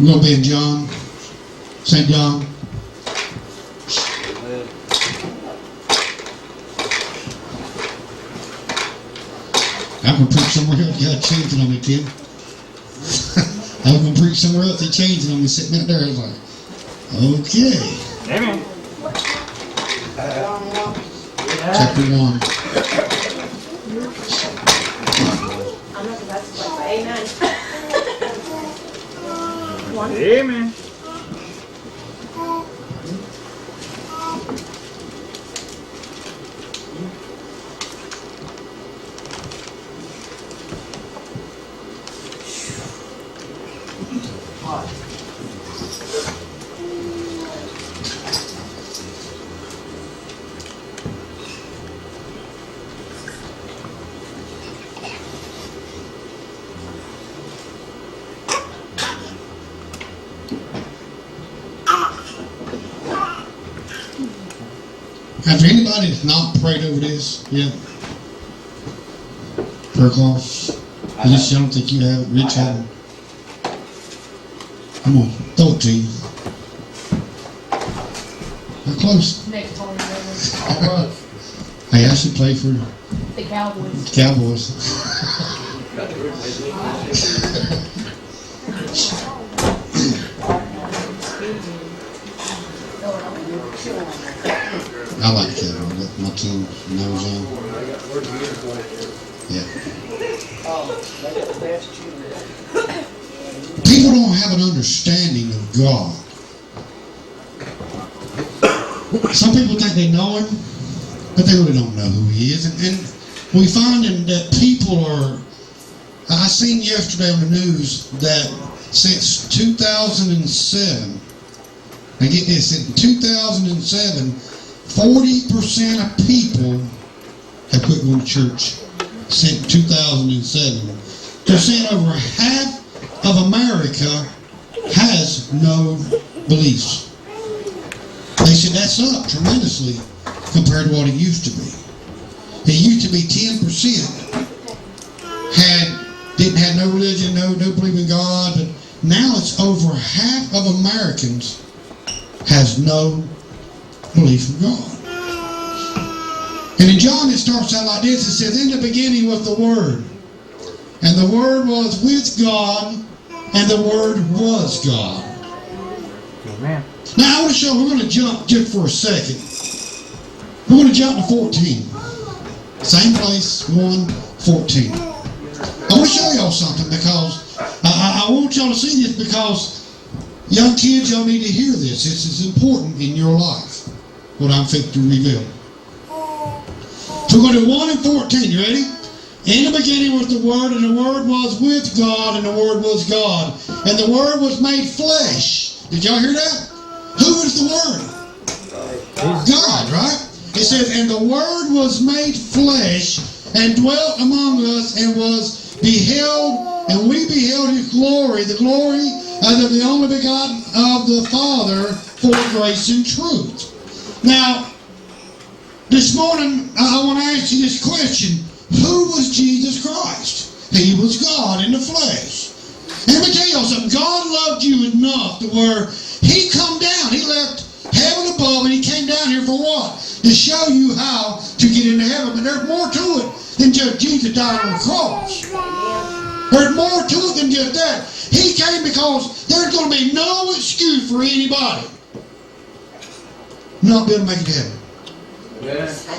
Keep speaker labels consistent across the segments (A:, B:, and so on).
A: We're going to be in John, St. John. I'm going to preach somewhere else. You got to change it on me, Tim. I was going to preach somewhere else. They changed it on me sitting out there. I was like, okay.
B: Amen.
A: Chapter 1.
B: Amen.
A: Have anybody not prayed over this yet? Prayer cloths? I don't think you have it. Rich have it. Come on, throw it to you. How close?
C: Next home.
A: Hey, I should play for
C: The Cowboys.
A: the Cowboys. I like the Cowboys. My team knows them. Yeah. People don't have an understanding of God. Some people think they know Him, but they really don't know who He is. And we find that people are... I seen yesterday on the news that since 2007, now get this, in 2007, 40% of people have quit going to church since 2007. They're saying over half of America has no beliefs. They said that's up tremendously compared to what it used to be. It used to be 10% didn't have no religion, no belief in God, but now it's over half of Americans has no belief in God. And in John it starts out like this. It says, in the beginning was the Word, and the Word was with God, and the Word was God.
B: Amen.
A: Now I want to show, we're going to jump just for a second. We're going to jump to 14. Same place, 1:14. I want to show y'all something because I want y'all to see this because young kids, y'all need to hear this. This is important in your life, what I'm fixing to reveal. So we're going to 1 and 14. You ready? In the beginning was the Word, and the Word was with God, and the Word was God. And the Word was made flesh. Did y'all hear that? Who is the Word? God, right? It says, and the Word was made flesh, and dwelt among us, and was beheld, and we beheld His glory, the glory as of the only begotten of the Father, for grace and truth. Now, this morning, I want to ask you this question. Who was Jesus Christ? He was God in the flesh. And let me tell you something. God loved you enough to where He come down. He left heaven above and He came down here for what? To show you how to get into heaven. But there's more to it than just Jesus dying on the cross. There's more to it than just that. He came because there's going to be no excuse for anybody not being able to make it to heaven.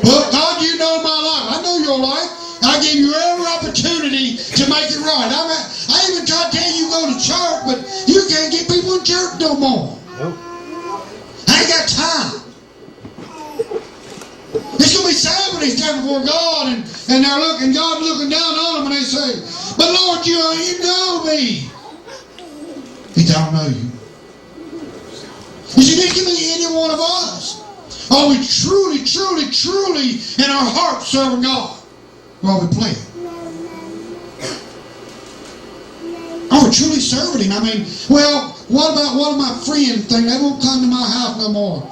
A: Well, God, you know my life. I know your life. I give you every opportunity to make it right. I even tried to tell you go to church, but you can't get people in church no more. Nope. I ain't got time. It's going to be sad when they stand before God and they're looking, God's looking down on them and they say, but Lord, you know me. He said, I don't know you. You see, this can be any one of us. Are we truly, truly, truly in our heart serving God? Or are we playing? Are we truly serving Him? I mean, well, what about my friends think? They won't come to my house no more.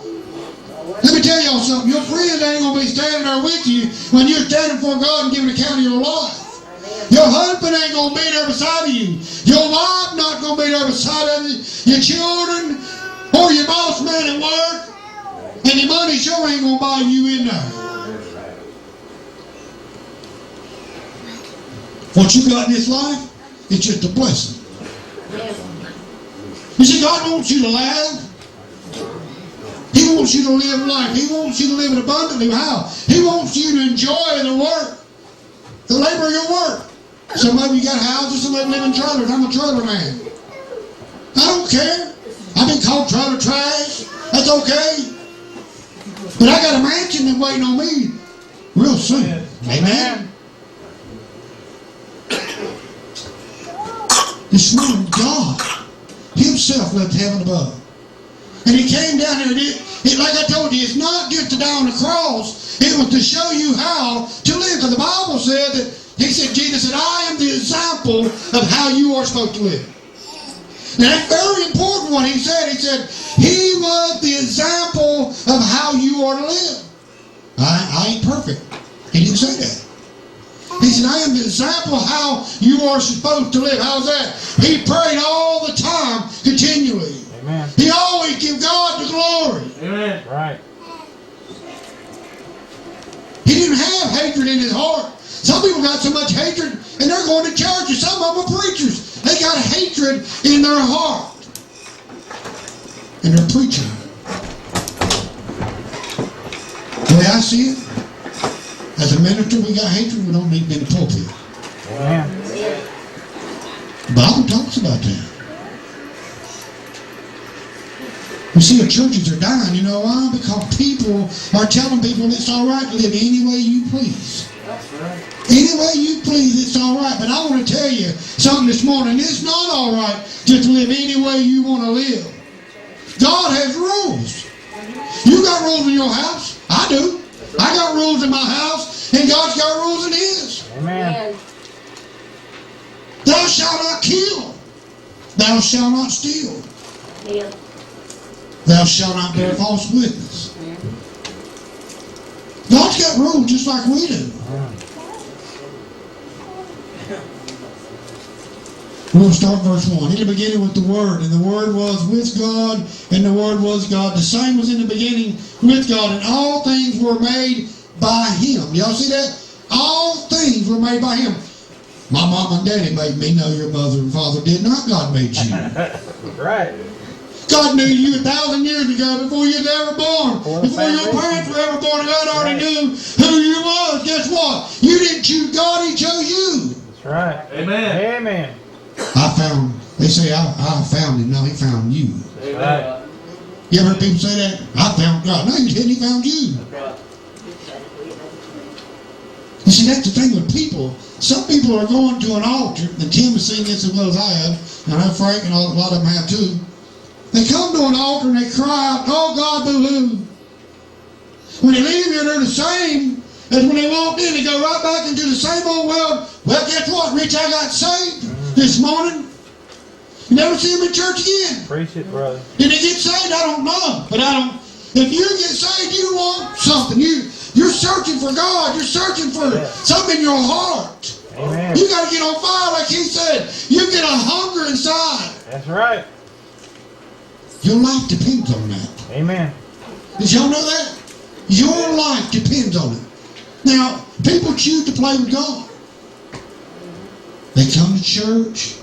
A: Let me tell y'all something. Your friends ain't going to be standing there with you when you're standing before God and giving account of your life. Your husband ain't going to be there beside of you. Your wife not going to be there beside of you. Your children or your boss man at work. And your money sure ain't going to buy you in there. What you got in this life, it's just a blessing. You see, God wants you to laugh. He wants you to live life. He wants you to live it abundantly. How? He wants you to enjoy the work, the labor of your work. Some of you got houses, some of you live in trailers. I'm a trailer man. I don't care. I've been called trailer trash. That's okay. But I got a mansion that's waiting on me real soon. Amen. This morning, God Himself left heaven above. And He came down here. Like I told you, it's not just to die on the cross. It was to show you how to live. Because the Bible said that Jesus said, I am the example of how you are supposed to live. Now that's very important what He said. He said, He was the example of how you are to live. I ain't perfect. He didn't say that. He said, I am the example of how you are supposed to live. How's that? He prayed all the time, continually.
B: Amen.
A: He always gave God the glory.
B: Amen. Right.
A: He didn't have hatred in his heart. Some people got so much hatred and they're going to church, and some of them are preachers. They got hatred in their heart. And they're preaching. The way I see it, as a minister, we got hatred, we don't need to be in the pulpit.
B: Amen.
A: The Bible talks about that. You see, the churches are dying. You know why? Because people are telling people it's all right to live any way you please.
B: That's right.
A: Any way you please, it's all right. But I want to tell you something this morning. It's not all right just to live any way you want to live. God has rules. You got rules in your house. I do. I got rules in my house, and God's got rules in His.
B: Amen.
A: Thou shalt not kill. Thou shalt not steal.
C: Yeah.
A: Thou shalt not bear false witness. God's got rules just like we do. We'll start verse 1. In the beginning was the Word, and the Word was with God, and the Word was God. The same was in the beginning with God, and all things were made by Him. Y'all see that? All things were made by Him. My mom and daddy made me. No, your mother and father did not. God made you.
B: Right.
A: God knew you 1,000 years ago before you was ever born. Before your parents were ever born, God already knew who you was. Guess what? You didn't choose God, He chose you.
B: That's right. Amen. Amen.
A: They say, I found Him. No, He found you.
B: Right.
A: You ever heard people say that? I found God. No, He didn't. He found you. You see, that's the thing with people. Some people are going to an altar, and Tim has seen this as well as I have, and I know Frank and a lot of them have too. They come to an altar and they cry out, oh God, boo-hoo. When they leave here, they're the same as when they walked in. They go right back into the same old world. Well, guess what, Rich? I got saved this morning. You never see them in church again.
B: Preach it, brother.
A: Did they get saved? I don't know. But if you get saved, you want something. You're searching for God. You're searching for something in your heart.
B: Amen.
A: You got to get on fire, like he said. You get a hunger inside.
B: That's right.
A: Your life depends on that.
B: Amen.
A: Did y'all know that? Your life depends on it. Now, people choose to play with God. They come to church.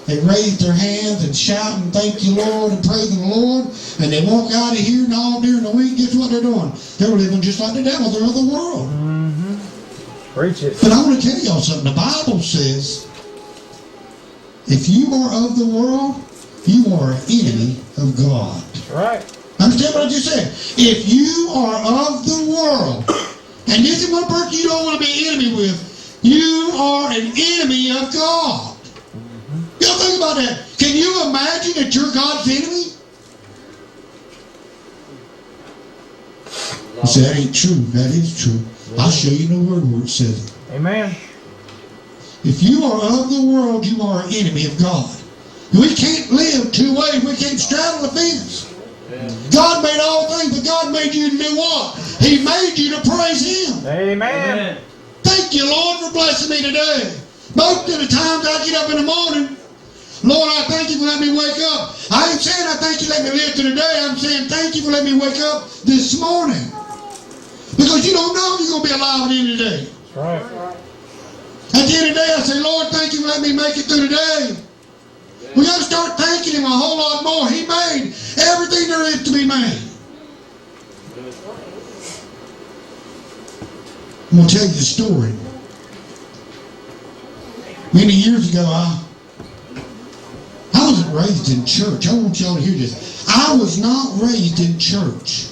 A: They raise their hands and shout and thank you, Lord, and praise the Lord. And they walk out of here and all during the week. Guess what they're doing? They're living just like the devil. They're of the world.
B: Mm-hmm. Preach it.
A: But I want to tell y'all something. The Bible says, if you are of the world, you are an enemy of God.
B: That's right.
A: Understand what I just said? If you are of the world, and this is one person you don't want to be enemy with, you are an enemy of God. Y'all think about that. Can you imagine that you're God's enemy? You say, that ain't true. That is true. I'll show you in the Word where it says it.
B: Amen.
A: If you are of the world, you are an enemy of God. We can't live two ways. We can't straddle the fence. God made all things, but God made you to do what? He made you to praise Him.
B: Amen.
A: Thank you, Lord, for blessing me today. Most of the times I get up in the morning, Lord, I thank you for letting me wake up. I ain't saying I thank you for letting me live to today. I'm saying thank you for letting me wake up this morning. Because you don't know if you're going to be alive at the end of the day.
B: That's right.
A: At the end of the day, I say, Lord, thank you for letting me make it through the day. We got to start thanking Him a whole lot more. He made everything there is to be made. I'm going to tell you the story. Many years ago, I wasn't raised in church. I want y'all to hear this. I was not raised in church.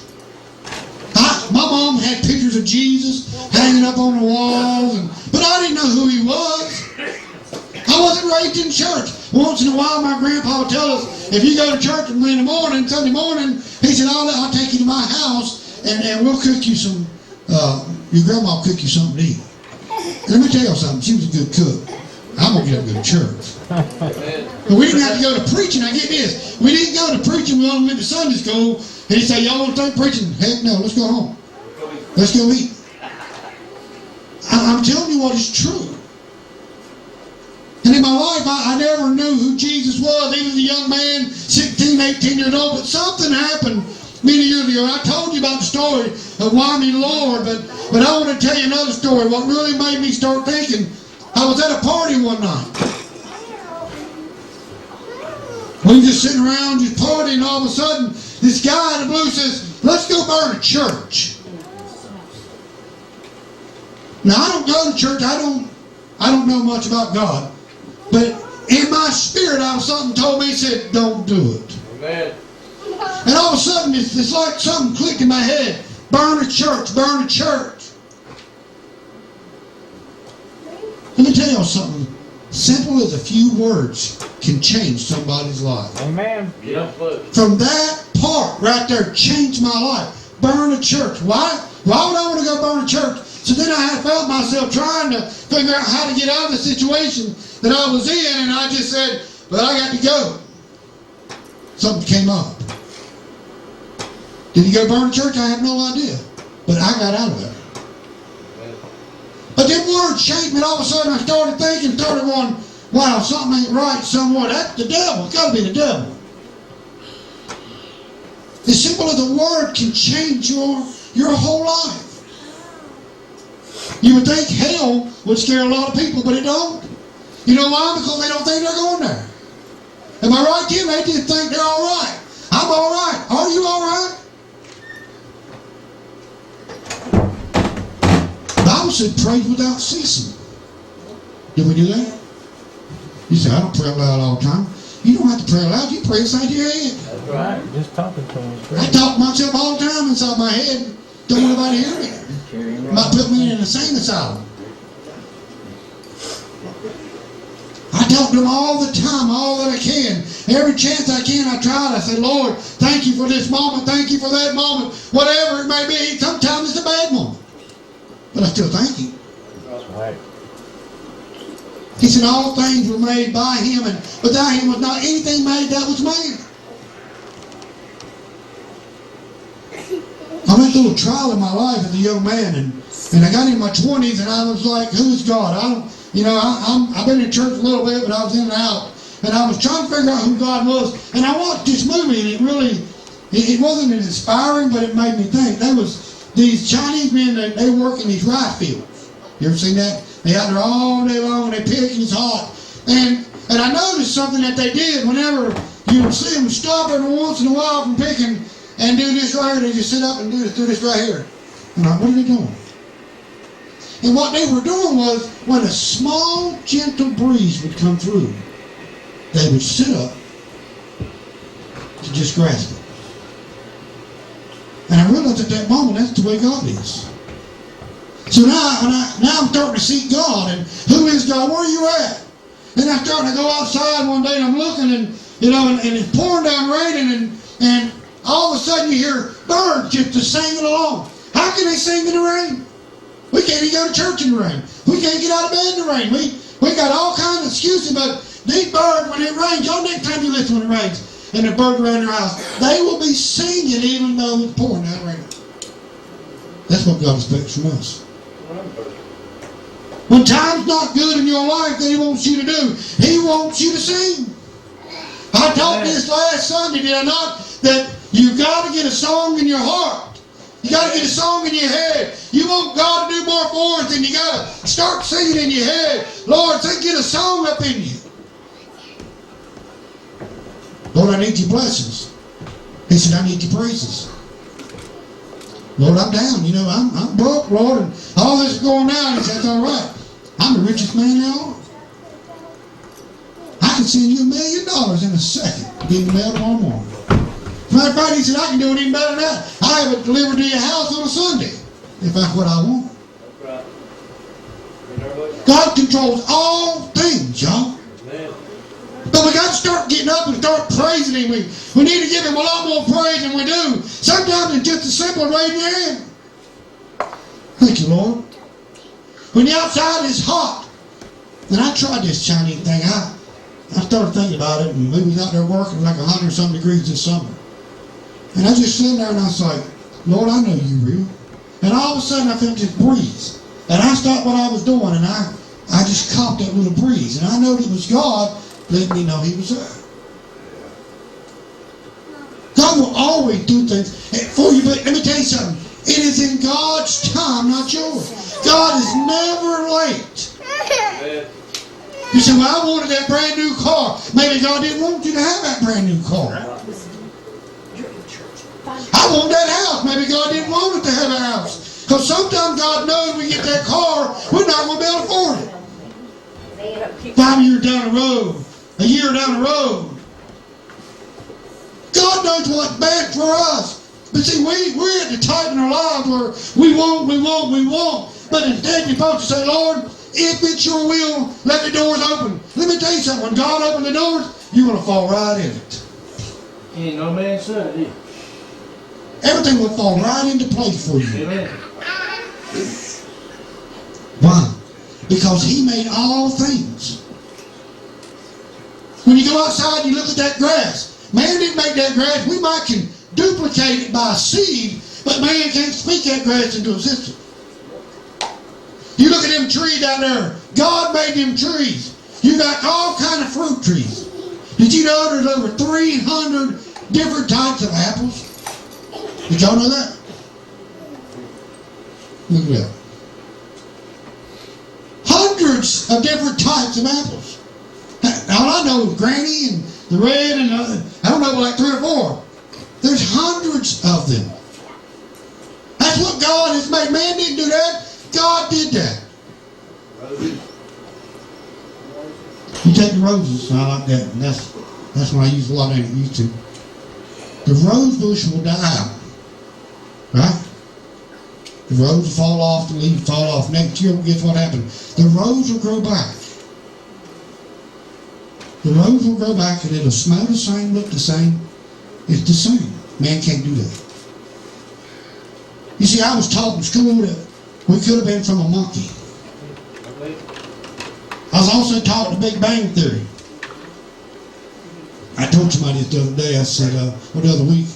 A: My mom had pictures of Jesus hanging up on the walls, but I didn't know who He was. I wasn't raised in church. Once in a while, my grandpa would tell us, if you go to church with me in the morning, Sunday morning, he said, I'll take you to my house and we'll cook you some, your grandma will cook you something to eat. Let me tell you something, she was a good cook. I'm going to get up and go to church. But we didn't have to go to preaching. I get this. We didn't go to preaching. We only went to Sunday school. And he said, y'all want to start preaching? Heck no, let's go home. Let's go eat. I'm telling you what is true. And in my life, I never knew who Jesus was. He was a young man, 16, 18 years old. But something happened many years ago. I told you about the story of Why Me Lord. But I want to tell you another story. What really made me start thinking, I was at a party one night. We were just sitting around, just partying, and all of a sudden, this guy in the blue says, let's go burn a church. Now, I don't go to church. I don't know much about God. But in my spirit, something told me, said, don't do it.
C: Amen.
A: And all of a sudden, it's like something clicked in my head. Burn a church, burn a church. Let me tell y'all something. Simple as a few words can change somebody's life.
B: Amen.
C: Yeah.
A: From that part right there, changed my life. Burn a church. Why? Why would I want to go burn a church? So then I had felt myself trying to figure out how to get out of the situation that I was in, and I just said, well, I got to go. Something came up. Did he go burn a church? I have no idea. But I got out of there. But them words changed me, and all of a sudden I started thinking, started going, wow, something ain't right somewhere. That's the devil. It's got to be the devil. As simple as a word can change your whole life. You would think hell would scare a lot of people, but it don't. You know why? Because they don't think they're going there. Am I right, Kim? They just think they're all right. I'm all right. Are you all right? The Bible said pray without ceasing. Did we do that? You say, I don't pray loud all the time. You don't have to pray loud. You pray inside your head.
B: That's right. Just talking to him.
A: I talk to myself all the time inside my head. Don't want nobody to hear me. Might put me in an insane asylum. I talk to him all the time, all that I can. Every chance I can, I try it. I say, Lord, thank you for this moment. Thank you for that moment. Whatever it may be. Sometimes it's a bad moment. But I still thank you.
B: That's right.
A: He said all things were made by Him, and without Him was not anything made that was made. I went through a trial in my life as a young man, and I got in my 20s, and I was like, who is God? I've been in church a little bit, but I was in and out, and I was trying to figure out who God was. And I watched this movie, and it wasn't as inspiring, but it made me think. There was these Chinese men that they work in these rice fields. You ever seen that? They out there all day long, and they pick, and it's hot. And I noticed something that they did whenever you would see them stop every once in a while from picking and do this right here. They just sit up and do this right here. I'm like, what are they doing? And what they were doing was, when a small, gentle breeze would come through, they would sit up to just grasp it. And I realized at that moment, that's the way God is. So now I'm starting to seek God. And who is God? Where are you at? And I'm starting to go outside one day, and I'm looking, and it's pouring down raining, and all of a sudden you hear birds just singing along. How can they sing in the rain? We can't even go to church in the rain. We can't get out of bed in the rain. We got all kinds of excuses, but these birds, when it rains, y'all next time you listen when it rains, and the birds around your house, they will be singing even though it's pouring down raining. That's what God expects from us. When time's not good in your life that He wants you to do, He wants you to sing. I taught this last Sunday, did I not? That you've got to get a song in your heart. You got to get a song in your head. You want God to do more for us, and you got to start singing in your head. Lord, say, get a song up in you. Lord, I need your blessings. He said, I need your praises. Lord, I'm down. You know, I'm broke, Lord, and all this is going down. He said, that's all right. I'm the richest man now. I can send you $1 million in a second to get in the mail tomorrow morning. As a matter of fact, he said, I can do it even better than that. I have it delivered to your house on a Sunday, if that's what I want. God controls all things, y'all. But we got to start getting up and start praising Him. We need to give Him a lot more praise than we do. Sometimes it's just as simple as raising your hand. Thank you, Lord. When the outside is hot, and I tried this Chinese thing. I started thinking about it, and we was out there working like 100-some degrees this summer. And I was just sitting there, and I was like, Lord, I know you real. And all of a sudden, I felt this breeze. And I stopped what I was doing, and I just caught that little breeze. And I knew it was God letting me know He was there. God will always do things for you, but let me tell you something. It is in God's time, not yours. God is never late. You say, well, I wanted that brand new car. Maybe God didn't want you to have that brand new car. I want that house. Maybe God didn't want it to have a house. Because sometimes God knows we get that car, we're not going to be able to afford it. 5 years down the road, a year down the road. God knows what's best for us. But see, we're at the time in our lives where we want. But instead you're supposed to say, Lord, if it's your will, let the doors open. Let me tell you something. When God opens the doors, you're going to fall right in it.
C: Ain't no man said it.
A: Everything will fall right into place for you.
C: Amen.
A: Why? Because He made all things. When you go outside and you look at that grass, man didn't make that grass. We might can duplicate it by seed, but man can't speak that grass into existence. You look at them trees out there. God made them trees. You got all kind of fruit trees. Did you know there's over 300 different types of apples? Did y'all know that? Look at that. Hundreds of different types of apples. All I know is Granny and the red and I don't know, like 3 or 4. There's hundreds of them. That's what God has made. Man didn't do that. God did that. You take the roses, I like that, and that's what I use a lot of used to. The rose bush will die out. Right? The rose will fall off, the leaves fall off. Next year, guess what happens? The rose will grow back. The rose will grow back and it'll smell the same, look the same. It's the same. Man can't do that. You see, I was taught in school that we could have been from a monkey. I was also taught the Big Bang Theory. I told somebody this the other day, I said, or the other week,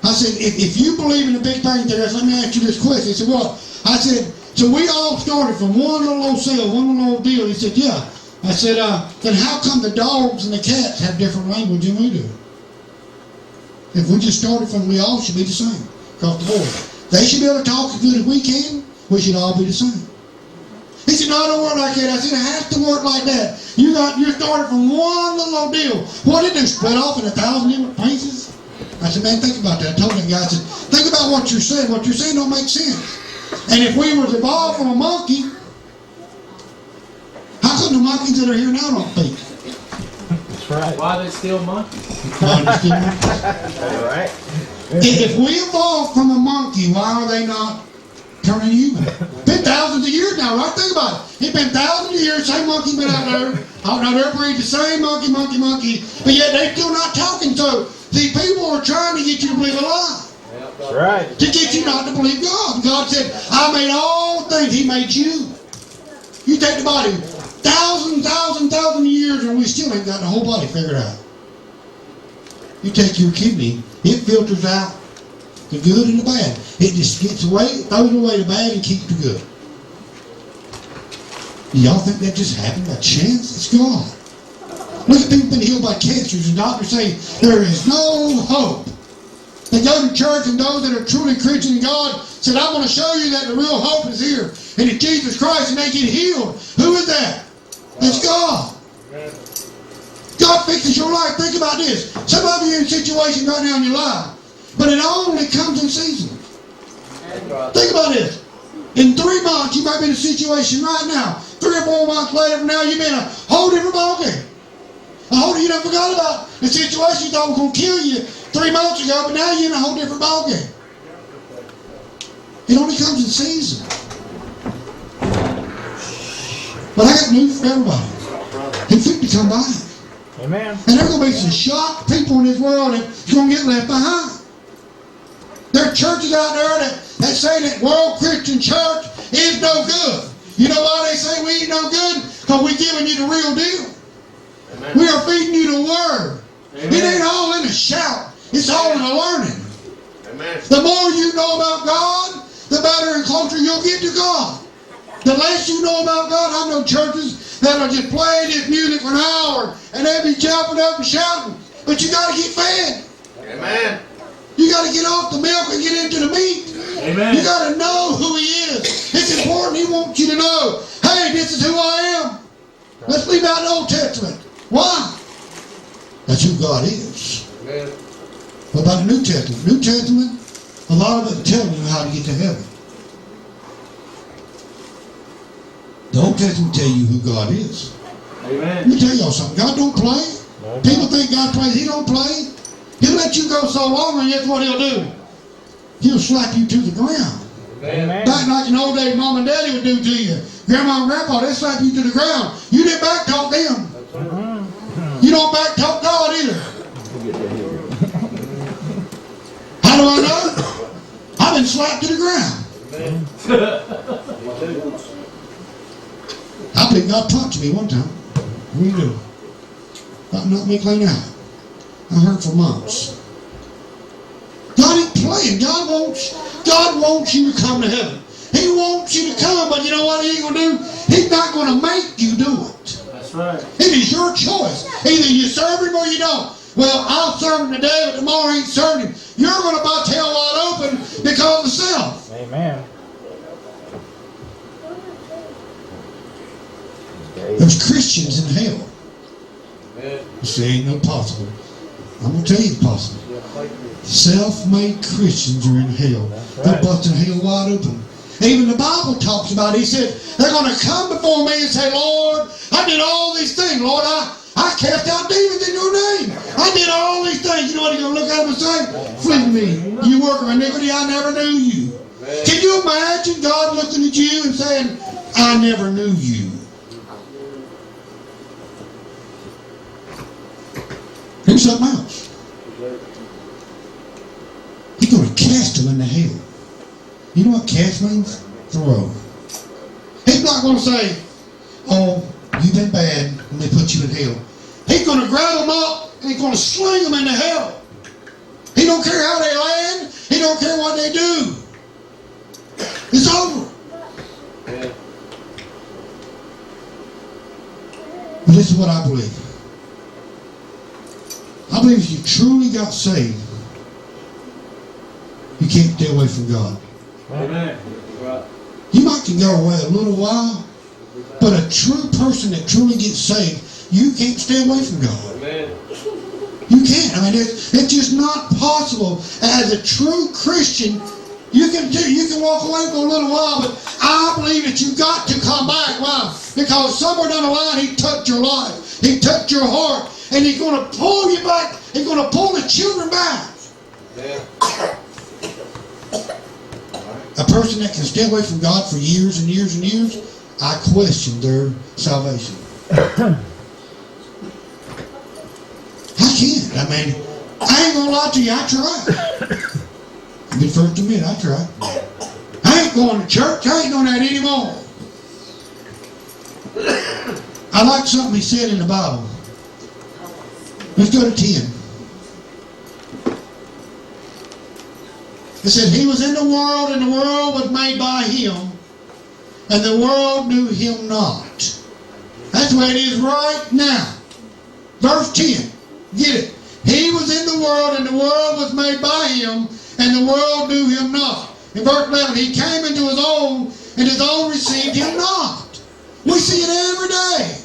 A: I said, if you believe in the Big Bang Theory, let me ask you this question. He said, well, I said, so we all started from one little old cell, one little old deal. He said, yeah. I said, then how come the dogs and the cats have different language than we do? If we just started from, we all should be the same across the board. They should be able to talk as good as we can. We should all be the same. He said, no, it don't work like that. I said, it has to work like that. You started from one little old deal. What did they split off in 1,000 different pieces? I said, man, think about that. I told that guy, I said, think about what you're saying. What you're saying don't make sense. And if we were evolved from a monkey, how come the monkeys that are here now don't speak?
B: That's right.
C: Why they still monkeys?
B: That's right.
A: If we evolved from a monkey, why are they not turning human? Been thousands of years now, right? Think about it. It's been thousands of years, same monkey been out there. Out there breed the same monkey, but yet they're still not talking. So these people are trying to get you to believe a lie.
B: That's right.
A: To get you not to believe God. God said, I made all things. He made you. You take the body, thousand years, and we still ain't got the whole body figured out. You take your kidney, it filters out the good and the bad. It just gets away, throws away the bad and keeps the good. Do y'all think that just happened by chance? It's God. Look at people been healed by cancers, and doctors say there is no hope. They go to church, and those that are truly Christian in God said, I want to show you that the real hope is here. And it's Jesus Christ, and they get healed. Who is that? It's God. God fixes your life. Think about this. Some of you are in a situation right now in your life, but it only comes in season. Think about this. In 3 months, you might be in a situation right now. 3 or 4 months later from now, you've been in a whole different ballgame. You done forgot about the situation you thought was going to kill you 3 months ago, but now you're in a whole different ballgame. It only comes in season. But I got news for everybody. He's fit to come back.
B: Amen.
A: And there's going to be some shocked people in this world that's going to get left behind. There are churches out there that say that world Christian church is no good. You know why they say we ain't no good? Because we're giving you the real deal. Amen. We are feeding you the Word. Amen. It ain't all in the shout. It's all in the learning. Amen. The more you know about God, the better and closer you'll get to God. The less you know about God, I know churches that are just playing this music for an hour and they'll be jumping up and shouting. But you got to get fed. Amen. You got to get off the milk and get into the meat. Amen. You got to know who He is. It's important. He wants you to know, hey, this is who I am. Let's leave out the Old Testament. Why? That's who God is. Amen. What about the New Testament? New Testament, a lot of it telling you how to get to heaven. The Old Testament tell you who God is. Amen. Let me tell y'all something. God don't play. Amen. People think God plays. He don't play. He'll let you go so long, and guess what He'll do? He'll slap you to the ground. Amen. Back like in old days, Mom and Daddy would do to you. Grandma and Grandpa, they slap you to the ground. You didn't back talk them. You don't back talk God either. How do I know? I've been slapped to the ground. I believe God punched me one time. What do you do? God knocked me clean out. I hurt for months. God ain't playing. God wants you to come to heaven. He wants you to come, but you know what He ain't going to do? He's not going to make you do it. That's right. It is your choice. Either you serve Him or you don't. Well, I'll serve Him today, but tomorrow I ain't serving Him. You're going to butt tail wide open because of self. Amen. There's Christians in hell. You say, ain't no possible. I'm going to tell you it's possible. Self-made Christians are in hell. Right. They're busting hell wide open. Even the Bible talks about it. He said, they're going to come before me and say, Lord, I did all these things. Lord, I cast out demons in your name. I did all these things. You know what He's going to look at them and say? Flee from me, you worker of iniquity, I never knew you. Can you imagine God looking at you and saying, I never knew you? Here's something else. He's going to cast them into hell. You know what cast means? Throw. He's not going to say, oh, you've been bad, and they put you in hell. He's going to grab them up, and He's going to sling them into hell. He don't care how they land. He don't care what they do. It's over. Yeah. But this is what I believe. I believe if you truly got saved, you can't stay away from God. Amen. You might can go away a little while, but a true person that truly gets saved, you can't stay away from God. Amen. You can't. I mean, it's just not possible. As a true Christian, you can walk away for a little while, but I believe that you've got to come back. Why? Because somewhere down the line, He touched your life. He touched your heart. And He's going to pull you back. He's going to pull the children back. Yeah. A person that can stay away from God for years and years and years, I question their salvation. I can't. I mean, I ain't going to lie to you. I tried. I'll be first to admit, I tried. I ain't going to church. I ain't doing that anymore. I like something He said in the Bible. Let's go to 10. It said, He was in the world, and the world was made by Him, and the world knew him not. That's the way it is right now. Verse 10. Get it? He was in the world, and the world was made by him, and the world knew him not. In verse 11, he came into his own, and his own received him not. We see it every day.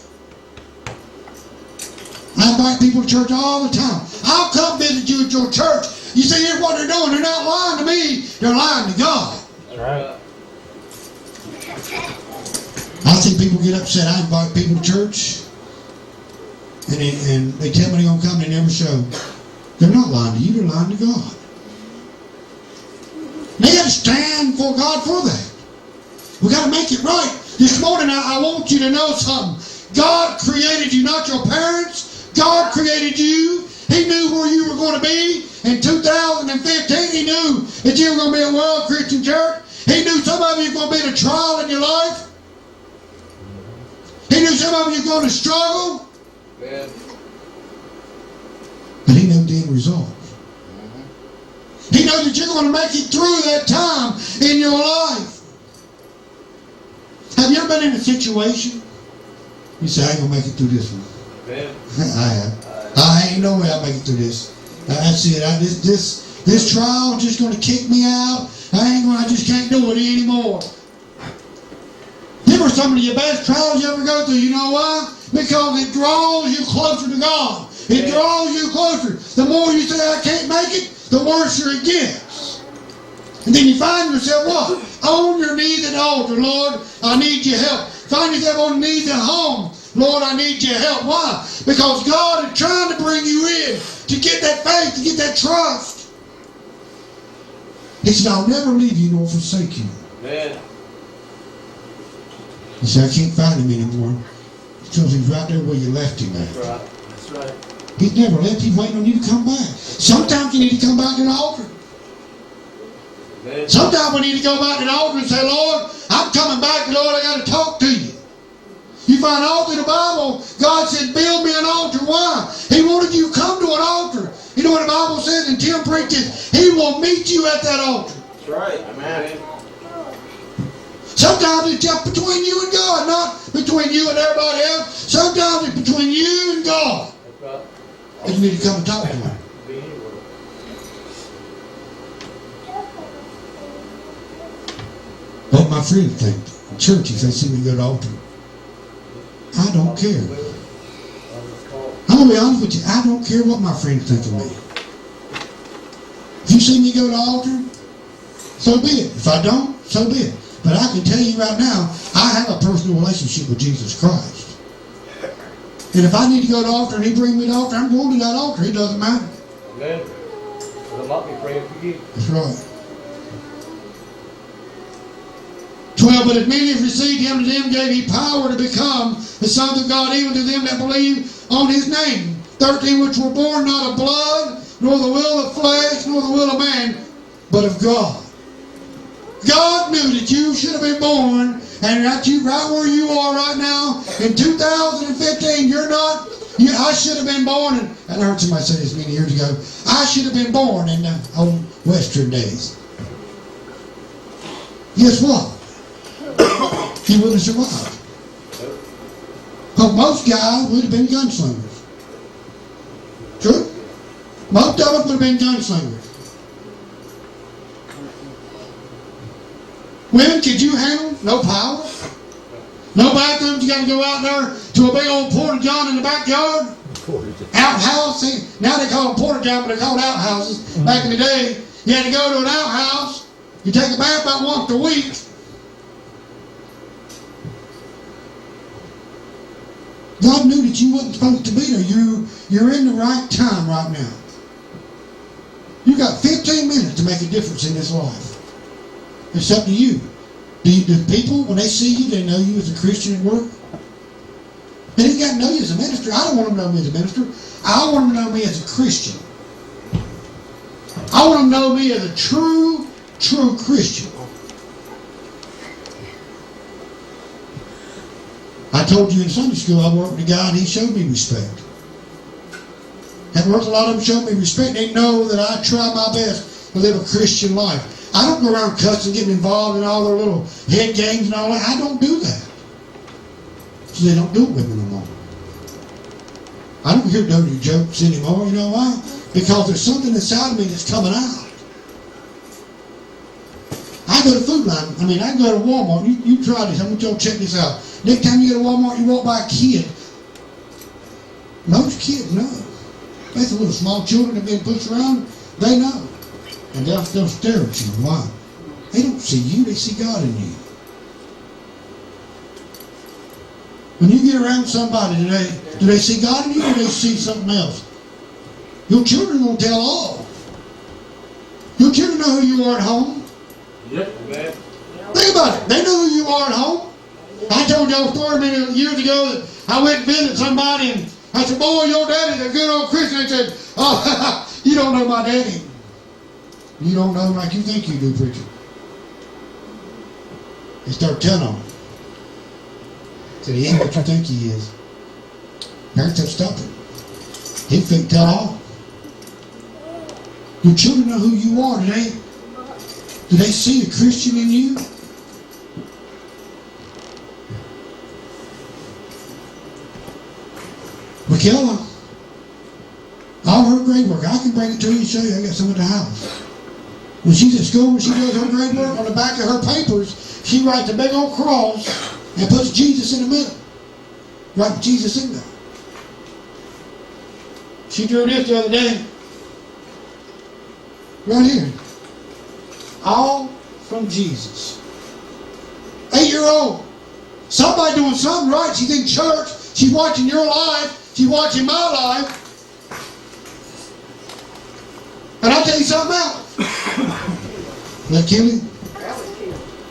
A: I invite people to church all the time. I'll come visit you at your church. You see, here's what they're doing. They're not lying to me. They're lying to God.
B: That's right.
A: I see people get upset. I invite people to church, and they tell me they're going to come, they never show. They're not lying to you. They're lying to God. They got to stand for God for that. We got to make it right. This morning, I want you to know something. God created you, not your parents. God created you. He knew where you were going to be. In 2015, He knew that you were going to be a World Christian Church. He knew some of you were going to be in a trial in your life. He knew some of you were going to struggle.
D: Yeah.
A: But He knew the end result. He knows that you're going to make it through that time in your life. Have you ever been in a situation? You say, I ain't going to make it through this one.
D: Yeah.
A: I have. I ain't no way I'll make it through this. That's it. This trial is just going to kick me out. I just can't do it anymore. Them are some of your best trials you ever go through. You know why? Because it draws you closer to God. It draws you closer. The more you say, I can't make it, the worse it gets. And then you find yourself what? On your knees at the altar. Lord, I need your help. Find yourself on your knees at home. Lord, I need your help. Why? Because God is trying to bring you in to get that faith, to get that trust. He said, I'll never leave you nor forsake you.
D: Man.
A: He said, I can't find him anymore. Because he's right there where you left him at.
D: That's right. That's right.
A: He's never left. He's waiting on you to come back. Sometimes you need to come back to the altar.
D: Man.
A: Sometimes we need to go back to the altar and say, Lord, I'm coming back. Lord, I got to talk to you. You find all through the Bible, God said, build me an altar. Why? He wanted you to come to an altar. You know what the Bible says in Tim preaches? He will meet you at that altar.
D: That's right. Amen.
A: Sometimes it's just between you and God, not between you and everybody else. Sometimes it's between you and God.
D: That's right.
A: And you need to come and talk to Him.
D: Be anywhere.
A: What my friends think. Church, if they see me go to the altar. I don't care. I'm going to be honest with you. I don't care what my friends think of me. If you see me go to the altar, so be it. If I don't, so be it. But I can tell you right now, I have a personal relationship with Jesus Christ. And if I need to go to the altar and He brings me to the altar, I'm going to that altar. It doesn't matter.
D: Amen. I might be praying for you.
A: That's right. 12, but as many as received Him, to them gave He power to become the sons of God, even to them that believe on His name. 13, which were born not of blood, nor the will of flesh, nor the will of man, but of God. God knew that you should have been born, and that you right where you are right now, in 2015, you're not, I should have been born, and I heard somebody say this many years ago, I should have been born in the old Western days. Guess what? He wouldn't have survived. Because most guys would have been gunslingers. True? Most of us would have been gunslingers. Women, could you handle no power? No bathrooms, you got to go out there to a big old porta-john in the backyard? Outhouse? Now they call them porta-john, but they're called outhouses. Back in the day, you had to go to an outhouse. You take a bath about once a week. God knew that you wasn't supposed to be there. You're in the right time right now. You got 15 minutes to make a difference in this life. It's up to you. Do people, when they see you, they know you as a Christian at work? They ain't got to know you as a minister. I don't want them to know me as a minister. I want them to know me as a Christian. I want them to know me as a true Christian. I told you in Sunday school I worked with a guy and he showed me respect. At work, a lot of them showed me respect. They know that I try my best to live a Christian life. I don't go around cussing, getting involved in all their little head games and all that. I don't do that. So they don't do it with me no more. I don't hear dirty jokes anymore. You know why? Because there's something inside of me that's coming out. I go to Food Line. I go to Walmart. You try this. I want y'all to check this out. Next time you go to Walmart, you walk by a kid. Most kids know. That's the little small children that are being pushed around. They know. And they'll stare at you. Why? They don't see you. They see God in you. When you get around somebody, do they see God in you or do they see something else? Your children will tell all. Your children know who you are at home.
C: Yep.
A: Think about it. They know who you are at home. I told y'all a story many years ago that I went and visited somebody and I said, boy, your daddy's a good old Christian. They said, oh, you don't know my daddy. You don't know him like you think you do, preacher. They start telling on him. Said, he ain't what you think he is. Parents have to stop it. He think tell all. Your children know who you are today. Do they see a Christian in you? Michaela, all her grade work, I can bring it to you and show you. I got some at the house. When she's at school, when she does her grade work, on the back of her papers, she writes a big old cross and puts Jesus in the middle. Write Jesus in there. She drew this the other day. Right here. All from Jesus. 8-year-old. Somebody doing something right. She's in church. She's watching your life. She's watching my life. And I'll tell you something else. That Keely?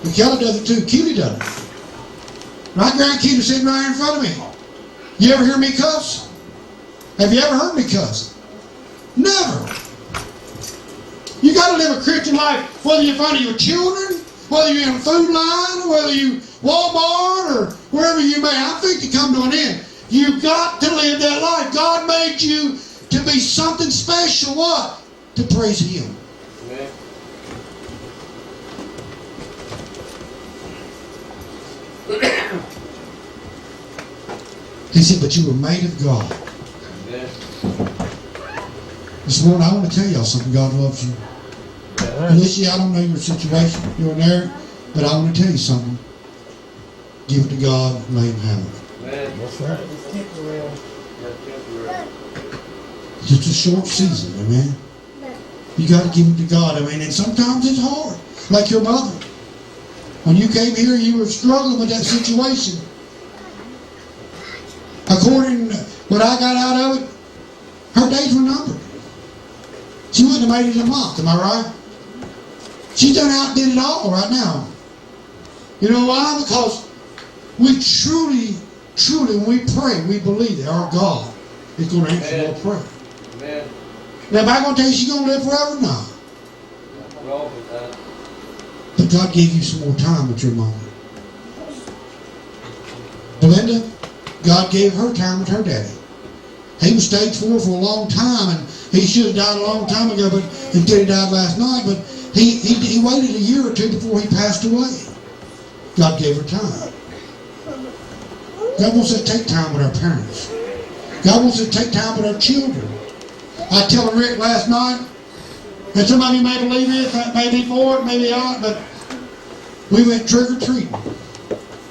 A: Michaela does it too. Keely does it. My grandkid is sitting right in front of me. You ever hear me cuss? Have you ever heard me cuss? Never. You got to live a Christian life, whether you're in front of your children, whether you're in a Food Line, whether you Walmart, or wherever you may. I think to come to an end. You've got to live that life. God made you to be something special. What? To praise Him.
D: Amen.
A: He said, but you were made of God.
D: Amen.
A: This morning, I want to tell y'all something. God loves you. Alicia, I don't know your situation. You're there. But I want to tell you something. Give it to God and let Him have it.
D: Amen.
B: That's right.
D: That's temporary.
A: It's just a short season, amen? You got to give it to God, and sometimes it's hard. Like your mother. When you came here, you were struggling with that situation. According to what I got out of it, her days were numbered. She wouldn't have made it a month, am I right? She done outdid it all right now. You know why? Because we truly, when we pray, we believe that our God is going to answer our prayer.
D: Amen.
A: Now, am I going to tell you she's going to live forever? No.
D: Nothing wrong with that.
A: But God gave you some more time with your mama. Belinda, God gave her time with her daddy. He was stage 4 for a long time, and he should have died a long time ago, but until he died last night. But he waited a year or two before he passed away. God gave her time. God wants us to take time with our parents. God wants us to take time with our children. I telling Rick last night, and some of you may believe it, may be for it, maybe not, but we went trick-or-treating.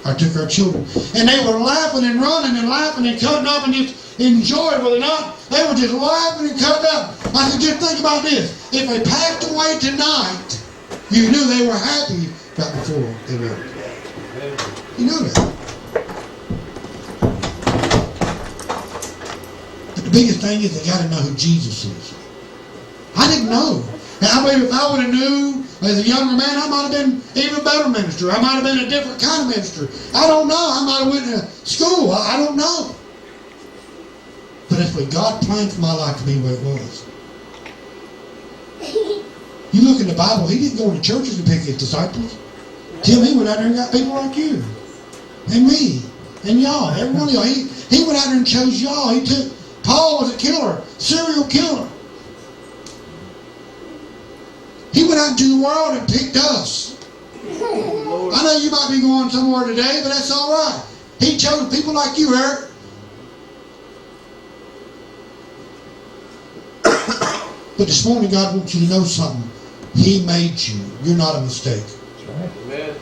A: I took our children. And they were laughing and running and laughing and cutting up and just enjoyed, were they not? They were just laughing and cutting up. I said, just think about this. If they passed away tonight, you knew they were happy right before they went. You know that. But the biggest thing is they got to know who Jesus is. I didn't know. I mean, if I would have knew as a younger man, I might have been even a better minister. I might have been a different kind of minister. I don't know. I might have went to school. I don't know. But that's what God planned for my life to be where it was. You look in the Bible, He didn't go to churches to pick His disciples. Tim, He went out there and got people like you. And me. And y'all. Every one of y'all. He went out there and chose y'all. Paul was a killer. Serial killer. He went out into the world and picked us. I know you might be going somewhere today, but that's all right. He chose people like you, Eric. But this morning, God wants you to know something. He made you. You're not a mistake.
B: That's right.
D: Amen.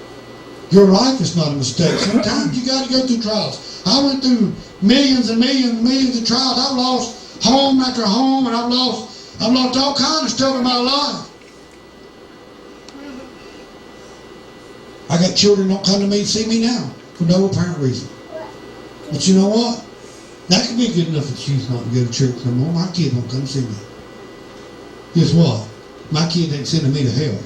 A: Your life is not a mistake. Sometimes you got to go through trials. I went through millions and millions and millions of trials. I've lost home after home, and I've lost all kinds of stuff in my life. I got children don't come to me and see me now for no apparent reason. But you know what? That could be good enough excuse not to go to church no more. My kid don't come see me. Guess what? My kid ain't sending me to hell.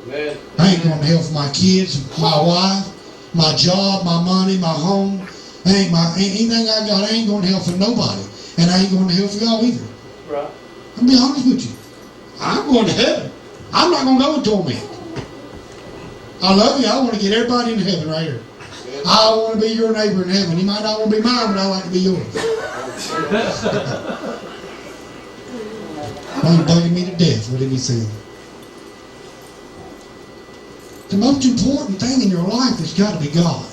D: Amen.
A: I ain't going to hell for my kids, my wife, my job, my money, my home. Anything I got, I ain't going to hell for nobody. And I ain't going to hell for y'all either.
D: Right.
A: I'll be honest with you. I'm going to heaven. I'm not going to go until me. I love you. I want to get everybody in heaven right here. I want to be your neighbor in heaven. He might not want to be mine, but I like to be yours. Why bugging me to death? What did he say? The most important thing in your life has got to be God.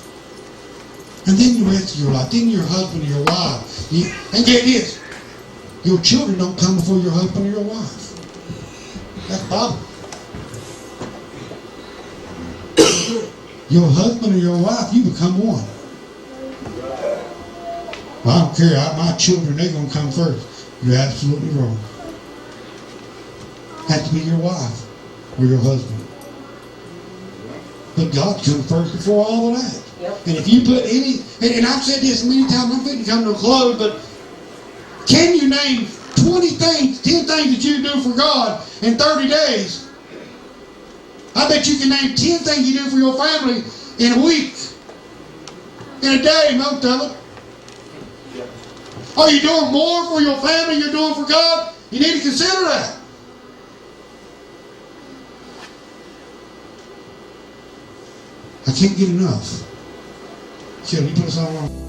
A: And then the rest of your life. Then your husband or your wife. And get this. Your children don't come before your husband or your wife. That's the Bible. Your husband or your wife, you become one. Well, I don't care. My children, they're going to come first. You're absolutely wrong. Have to be your wife or your husband. But God comes first before all of that. Yep. And if you put any, and I've said this many times, I'm fitting to come to a close, but can you name 20 things, 10 things that you do for God in 30 days? I bet you can name 10 things you do for your family in a week. In a day, most of it. Are you doing more for your family than you're doing for God? You need to consider that. I can't get enough. Shall we put us all on?